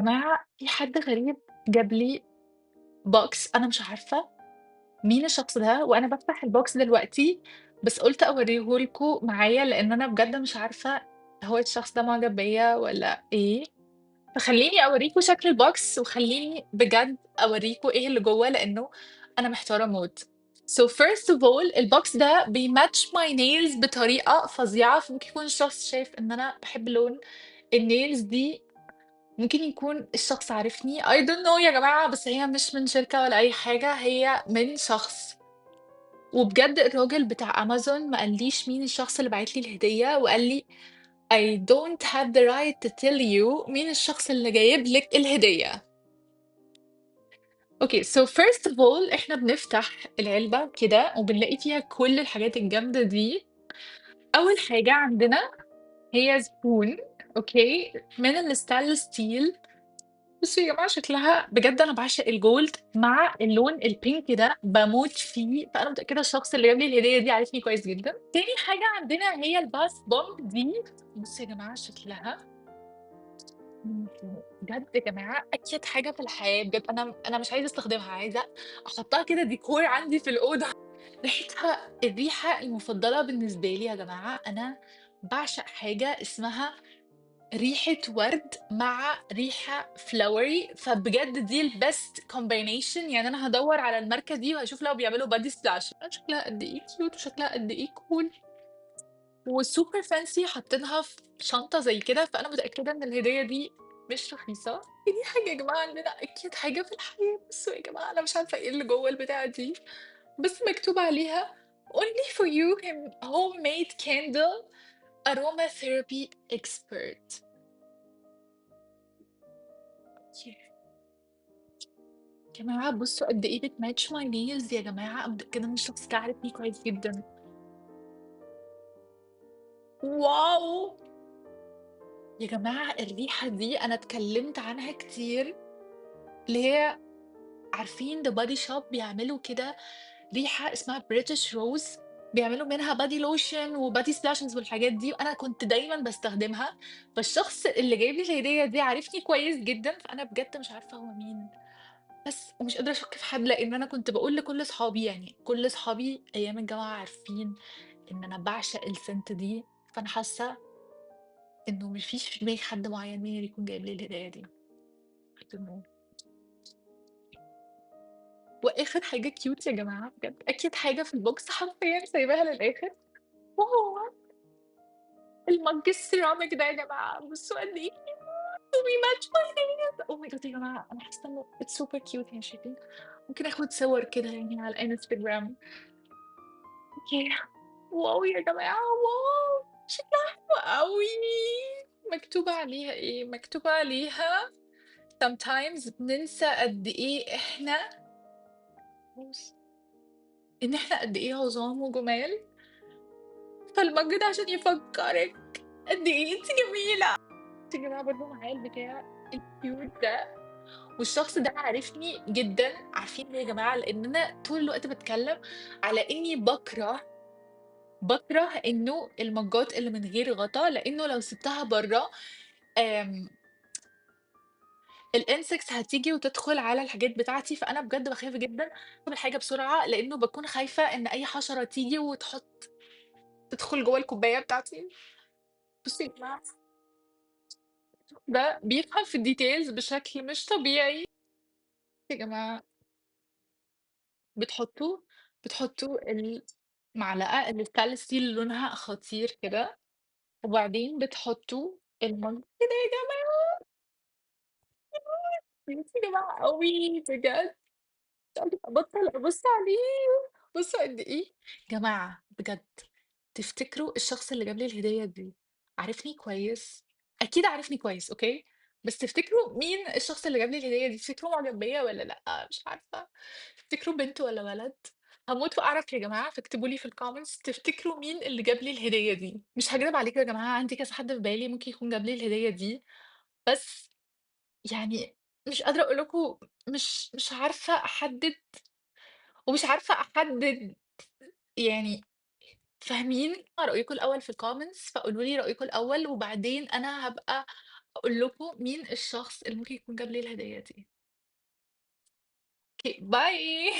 جماعة في حد غريب جاب لي box أنا مش عارفة مين الشخص ده، وأنا بافتح الbox دلوقتي، بس قُلت أوريه لكم معايا، لإن أنا بجد مش عارفة هو الشخص ده معجب بيّا والّا إيه، فخلّيني أوريكم شكل الbox وخلّيني بجد أوريكم إيه اللي جوّه، لإنه أنا محتارة موت. So first of all الbox ده بيmatch my nails بطريقة فظيعة، فممكن يكون الشخص شايف إن أنا باحب لون الnails دي، ممكن يكون الشخص عارفني I don't know يا جماعة، بس هي مش من شركة ولا أي حاجة، هي من شخص. وبجد الراجل بتاع أمازون ما قاليش مين الشخص اللي باعت لي الهدية، وقال لي I don't have the right to tell you مين الشخص اللي جايب لِك الهدية. Okay, so first of all إحنا بنفتح العلبة كده وبنلاقي فيها كل الحاجات الجامدة دي. أول حاجة عندنا هي spoon أوكي، من الstainless steel. بُصّوا يا جماعة شكلها بجد أنا باعشق الجولد مع اللون الpink ده باموت فيه، فأنا متأكدة الشخص اللي جاب لي الهدية دي عارفني كويس جدًا. تاني حاجة عندنا هي الbath bomb دي، بُصّوا يا جماعة شكلها بجد يا جماعة أكيد حاجة في الحياة بجد أنا مش عايزة أستخدمها، عايزة أحطها كده ديكور عندي في الأوضة. الريحة المفضلة بالنسبة لي يا جماعة، أنا باعشق حاجة اسمها ريحة ورد مع ريحة flowery، فبجد دي الbest combination. يعني أنا هادوّر على الماركة دي وهاشوف لو بيعملوا body splash. شكلها قد إيه cute وشكلها قد إيه cool وsuper fancy، حاطينها في شنطة زي كده، فأنا متأكدة إن الهدية دي مش رخيصة. دي حاجة يا جماعة عندنا أكيد حاجة في الحياة. بُصّوا يا جماعة أنا مش عارفة إيه اللي جوّه البتاعة دي، بس مكتوب عليها only for you homemade candle aromatherapy expert. ياه! يا جماعة بُصّوا قد إيه بتmatch my nails يا جماعة، أنا متأكدة إن الشخص ده عارفني كويس جدًا. واو! يا جماعة الريحة دي أنا اتكلمت عنها كتير، اللي هي عارفين The Body Shop بيعملوا كده ريحة اسمها British Rose، بيعملوا منها body lotion وbody splashes والحاجات دي، وأنا كنت دايمًا باستخدمها، فالشخص اللي جايب لي الهدية دي عارفني كويس جدًا، فأنا بجد مش عارفة هو مين. بس ومش قادرة أشُك في حد، لإن أنا كنت باقول لكل أصحابي، يعني كل أصحابي أيام الجامعة عارفين إن أنا باعشق السِنت دي، فأنا حاسة إنه ما فيش في دماغي حد معيّن مين اللي يكون جايب لي الهدايا دي. I don't know. وآخر حاجة cute يا جماعة بجد، أكيد حاجة في الbox حرفيًا سايباها للآخر، وهو المَج السيراميك ده يا جماعة، بُصّوا قد إيه بيmatch my nails. Oh my god يا جماعة أنا حاسة إنه it's super cute يعني شايفين؟ ممكن آخد صور كده يعني على الإنستجرام. ياه! واو يا جماعة واو! شكلها حلو أوي. مكتوب عليها إيه؟ مكتوب عليها sometimes بننسى قد إيه إحنا بُص، إن إحنا قد إيه عظام وجُمال، فالمَج ده عشان يفكّرِك قد إيه أنتِ جميلة. بُصّي يا جماعة برضه معايا البتاع الcute ده، والشخص ده عارفني جدًا، عارفين ليه يا جماعة؟ لإن أنا طول الوقت باتكلّم على إني باكره إنه المجات اللي من غير غطا، لإنه لو سِبتها برّه آمم الinsects هتيجي وتدخل على الحاجات بتاعتي، فأنا بجد باخاف جدًا آخُد الحاجة بسرعة، لإنه باكون خايفة إن أي حشرة تيجي تدخل جوّه الكوباية بتاعتي. بُصّوا يا جماعة ده بيفهم في الdetails بشكل مش طبيعي. يا جماعة بتحطّوا بتحطّوا المعلقة الstainless steel اللي لونها خطير كده، وبعدين بتحطّوا المَج كده يا جماعة. ميرسي يا جماعة أوي بجد، مش قادرة أبطّل أبُص عليه، بُصّوا قد إيه. جماعة بجد تفتكروا الشخص اللي جاب لي الهدية دي عارفني كويس؟ أكيد عارفني كويس أوكي، بس تفتكروا مين الشخص اللي جاب لي الهدية دي؟ تفتكروا معجب بيّا والّا لأ؟ مش عارفة. تفتكروا بنت والّا ولد؟ هاموت وأعرف يا جماعة، فاكتبوا لي في الcomments تفتكروا مين اللي جاب لي الهدية دي. مش هاكدب عليكم يا جماعة عندي كذا حد في بالي ممكن يكون جاب لي الهدية دي، بس يعني مش قادرة أقول لكم مش عارفة أحدد، ومش عارفة أحدد يعني فاهمين؟ رأيكم الأول في الcomments، فقولوا لي رأيكم الأول وبعدين أنا هابقى أقول لكم مين الشخص اللي ممكن يكون جاب لي الهدية دي. أوكي، باي.